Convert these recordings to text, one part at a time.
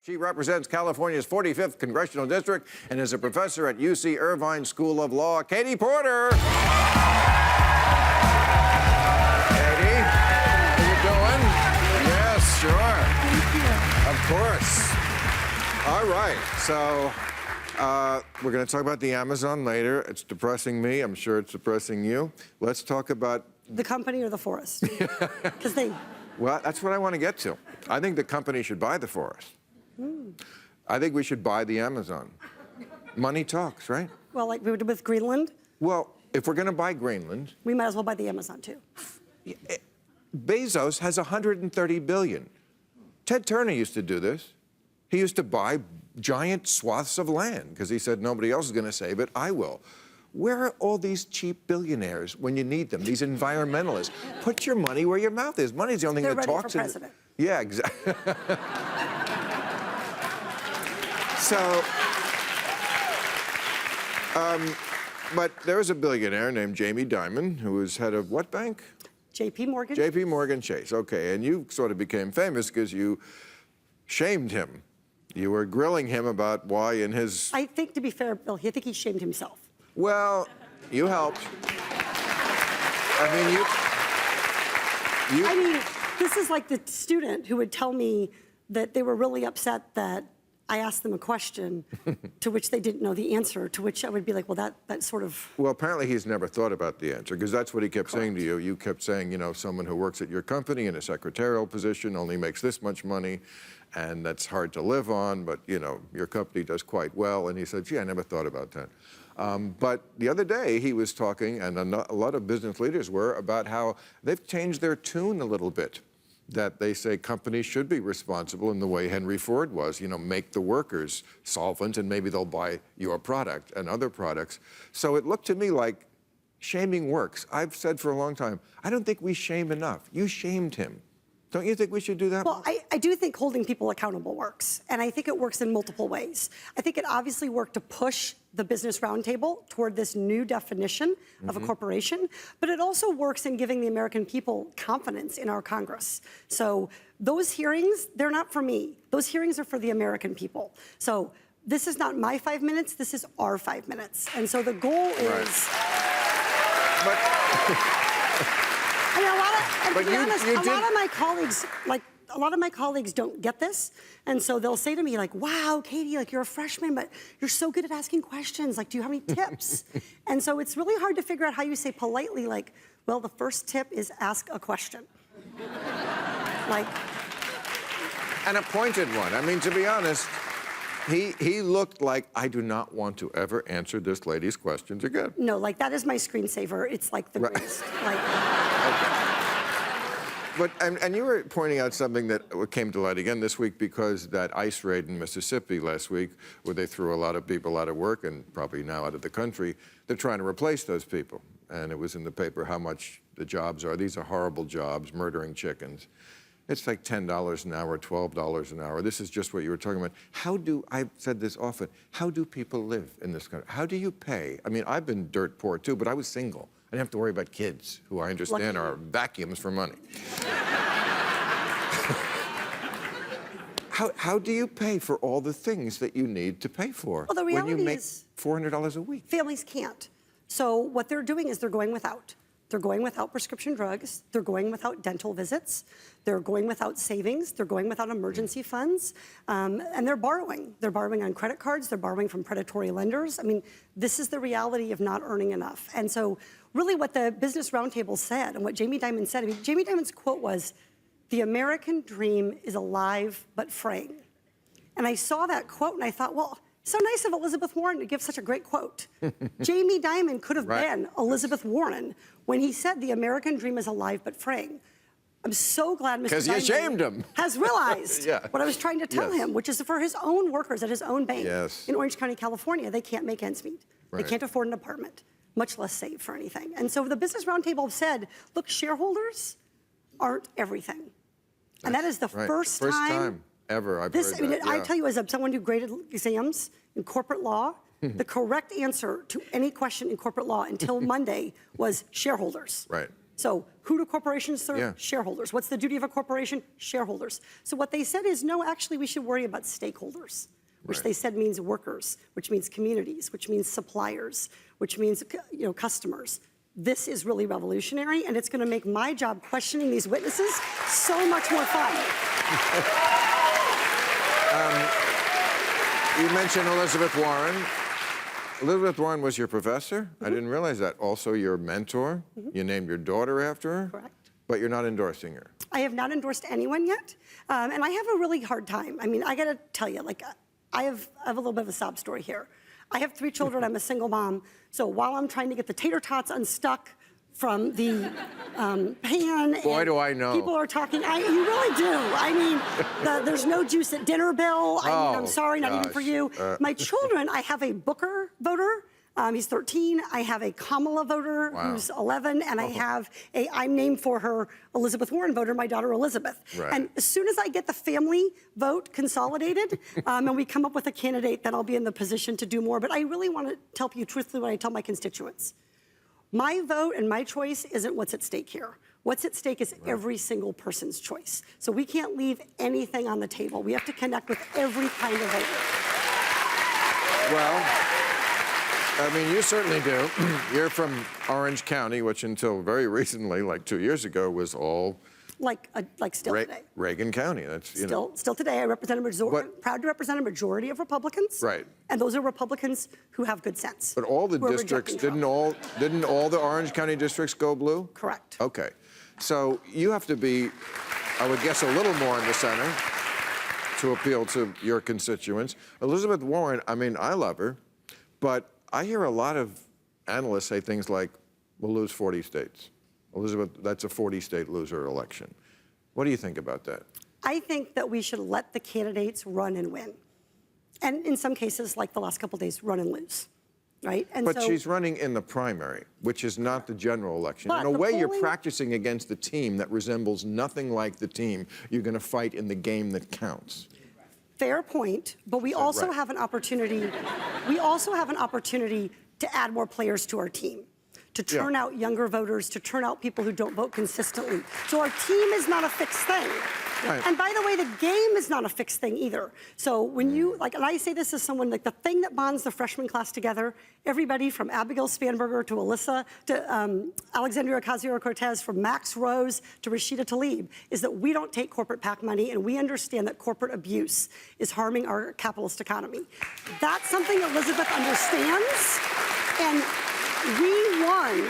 She represents California's 45th Congressional District and is a professor at UC Irvine School of Law. Katie Porter! Katie, how you doing? Yes, sure. Thank you. Of course. All right, so we're going to talk about the Amazon later. It's depressing me. I'm sure it's depressing you. Let's talk about... The company or the forest? Because they... Well, that's what I want to get to. I think the company should buy the forest. I think we should buy the Amazon. Money talks, right? Well, like we did with Greenland? Well, if we're going to buy Greenland... We might as well buy the Amazon, too. Bezos has $130 billion. Ted Turner used to do this. He used to buy giant swaths of land because he said, nobody else is going to save it, I will. Where are all these cheap billionaires when you need them, these environmentalists? Put your money where your mouth is. Money's the only thing that talks. They're ready for president. Yeah, exactly. So, but there's a billionaire named Jamie Dimon who was head of what bank? JPMorgan. JPMorgan Chase, okay. And you sort of became famous because you shamed him. You were grilling him about why in his... I think, to be fair, Bill, I think he shamed himself. Well, you helped. I mean, this is like the student who would tell me that they were really upset that I asked them a question to which they didn't know the answer, to which I would be like, well, that sort of... Well, apparently he's never thought about the answer, because that's what he kept saying to you. You kept saying, you know, someone who works at your company in a secretarial position only makes this much money, and that's hard to live on, but, you know, your company does quite well. And he said, gee, I never thought about that. But the other day he was talking, and a lot of business leaders were, about how they've changed their tune a little bit. That they say companies should be responsible in the way Henry Ford was, you know, make the workers solvent and maybe they'll buy your product and other products. So it looked to me like shaming works. I've said for a long time, I don't think we shame enough. You shamed him. Don't you think we should do that? Well, I do think holding people accountable works, and I think it works in multiple ways. I think it obviously worked to push the Business Roundtable toward this new definition of a corporation, but it also works in giving the American people confidence in our Congress. So those hearings, they're not for me. Those hearings are for the American people. So this is not my 5 minutes, this is our 5 minutes. And so the goal is... I mean, to be honest, a lot of my colleagues, a lot of my colleagues don't get this, and so they'll say to me, like, wow, Katie, like, you're a freshman, but you're so good at asking questions. Like, do you have any tips? And so it's really hard to figure out how you say politely, like, well, the first tip is ask a question. Like... An appointed one. I mean, to be honest, he looked like, I do not want to ever answer this lady's questions again. No, like, that is my screensaver. It's like the greatest. Like... Okay. But, and you were pointing out something that came to light again this week because that ICE raid in Mississippi last week, where they threw a lot of people out of work and probably now out of the country, they're trying to replace those people. And it was in the paper how much the jobs are. These are horrible jobs, murdering chickens. It's like $10 an hour, $12 an hour. This is just what you were talking about. I've said this often, how do people live in this country? How do you pay? I mean, I've been dirt poor too, but I was single. I didn't have to worry about kids, who I understand are vacuums for money. How do you pay for all the things that you need to pay for? Well, the reality when you make is $400 a week? Families can't. So what they're doing is they're going without. They're going without prescription drugs. They're going without dental visits. They're going without savings. They're going without emergency funds. And they're borrowing. They're borrowing on credit cards. They're borrowing from predatory lenders. I mean, this is the reality of not earning enough. And so really what the Business Roundtable said and what Jamie Dimon said, I mean, Jamie Dimon's quote was, "The American dream is alive but fraying." And I saw that quote and I thought, well, so nice of Elizabeth Warren to give such a great quote. Jamie Dimon could have been Elizabeth Warren when he said the American dream is alive but fraying. I'm so glad Mr. Dimon has realized what I was trying to tell him, which is for his own workers at his own bank in Orange County, California, they can't make ends meet. They can't afford an apartment, much less save for anything. And so the Business Roundtable said, look, shareholders aren't everything. And that is the first time ever I've heard that. I tell you, as someone who graded exams in corporate law, the correct answer to any question in corporate law until Monday was shareholders. Right. So who do corporations serve? Yeah. Shareholders. What's the duty of a corporation? Shareholders. So what they said is, no, actually, we should worry about stakeholders, which Right. they said means workers, which means communities, which means suppliers, which means customers. This is really revolutionary, and it's going to make my job questioning these witnesses so much more fun. You mentioned Elizabeth Warren. Elizabeth Warren was your professor? I didn't realize that. Also your mentor? You named your daughter after her? Correct. But you're not endorsing her? I have not endorsed anyone yet, and I have a really hard time. I mean, I got to tell you, like, I have a little bit of a sob story here. I have 3 children. I'm a single mom. So while I'm trying to get the tater tots unstuck from the pan, Boy, do I know. People are talking. You really do. I mean, there's no juice at dinner, Bill. I mean, I'm sorry, not even for you. My children, I have a Booker voter. He's 13. I have a Kamala voter who's 11, and I have I'm named for her Elizabeth Warren voter, my daughter Elizabeth. Right. And as soon as I get the family vote consolidated and we come up with a candidate, then I'll be in the position to do more. But I really want to tell you truthfully what I tell my constituents. My vote and my choice isn't what's at stake here. What's at stake is every single person's choice. So we can't leave anything on the table. We have to connect with every kind of voter. Well, I mean, you certainly do. You're from Orange County, which until very recently, like 2 years ago, was all Like still today. Reagan County. That's Still today, I represent proud to represent a majority of Republicans. Right. And those are Republicans who have good sense. But all the who are districts rejecting Trump. didn't all the Orange County districts go blue? Correct. Okay. So you have to be, I would guess, a little more in the center to appeal to your constituents. Elizabeth Warren, I mean, I love her, but I hear a lot of analysts say things like, we'll lose 40 states. Elizabeth, that's a 40-state loser election. What do you think about that? I think that we should let the candidates run and win. And in some cases, like the last couple of days, run and lose, right? And But so, she's running in the primary, which is not the general election. But In a the way, you're polling- practicing against a team that resembles nothing like the team you're going to fight in the game that counts. fair point, but we also right. have an opportunity. We also have an opportunity to add more players to our team, to turn out younger voters, to turn out people who don't vote consistently. So our team is not a fixed thing. Right. And by the way, the game is not a fixed thing either. So when you, and I say this as someone, the thing that bonds the freshman class together, everybody from Abigail Spanberger to Alyssa, to Alexandria Ocasio-Cortez, from Max Rose to Rashida Tlaib, is that we don't take corporate PAC money, and we understand that corporate abuse is harming our capitalist economy. That's something Elizabeth understands, and we won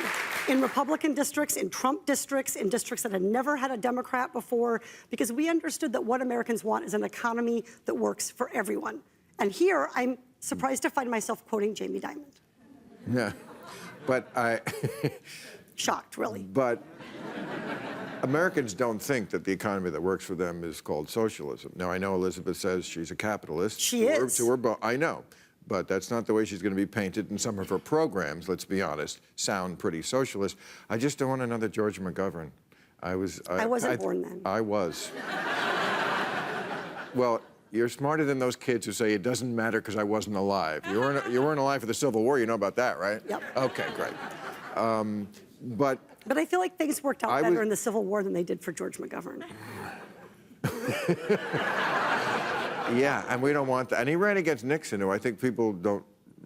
in Republican districts, in Trump districts, in districts that had never had a Democrat before, because we understood that what Americans want is an economy that works for everyone. And here, I'm surprised to find myself quoting Jamie Dimon. Yeah, but Shocked, really. But Americans don't think that the economy that works for them is called socialism. Now, I know Elizabeth says she's a capitalist. She is. I know. But that's not the way she's going to be painted, and some of her programs, let's be honest, sound pretty socialist. I just don't want another George McGovern. I wasn't born then. I was. Well, you're smarter than those kids who say it doesn't matter because I wasn't alive. You weren't alive for the Civil War. You know about that, right? Yep. Okay, great. But I feel like things worked out better in the Civil War than they did for George McGovern. yeah, and we don't want that. And he ran against Nixon, who I think people don't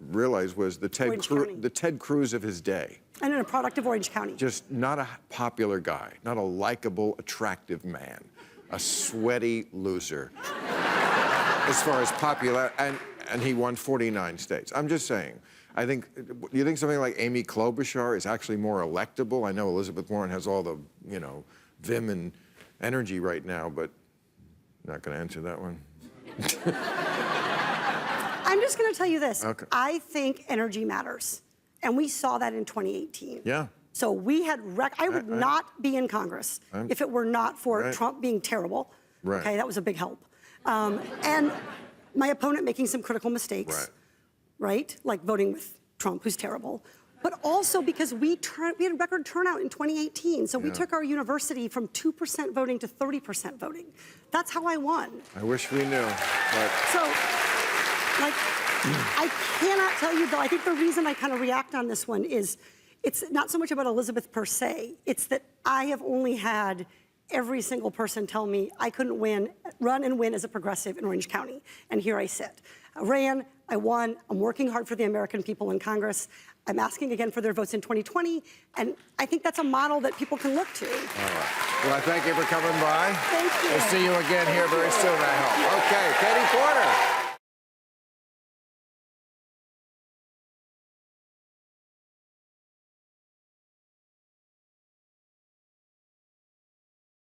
realize was the Ted Cruz of his day. And in a product of Orange County. Just not a popular guy, not a likable, attractive man, a sweaty loser. As far as popular, and he won 49 states. I'm just saying. I think, you think something like Amy Klobuchar is actually more electable? I know Elizabeth Warren has all the, vim and energy right now, but not going to answer that one. I'm just going to tell you this. Okay. I think energy matters. And we saw that in 2018. Yeah. So we had, I would not be in Congress if it were not for Trump being terrible. Right. Okay, that was a big help. And my opponent making some critical mistakes. Right? Like voting with Trump, who's terrible. But also because we had a record turnout in 2018. So we took our university from 2% voting to 30% voting. That's how I won. I wish we knew. But... So, I cannot tell you, though, I think the reason I kind of react on this one is it's not so much about Elizabeth per se. It's that I have only had every single person tell me I couldn't run and win as a progressive in Orange County. And here I sit. I ran, I won, I'm working hard for the American people in Congress. I'm asking again for their votes in 2020, and I think that's a model that people can look to. All right. Well, I thank you for coming by. Thank you. We'll see you again here very soon, I hope. Okay, Katie Porter.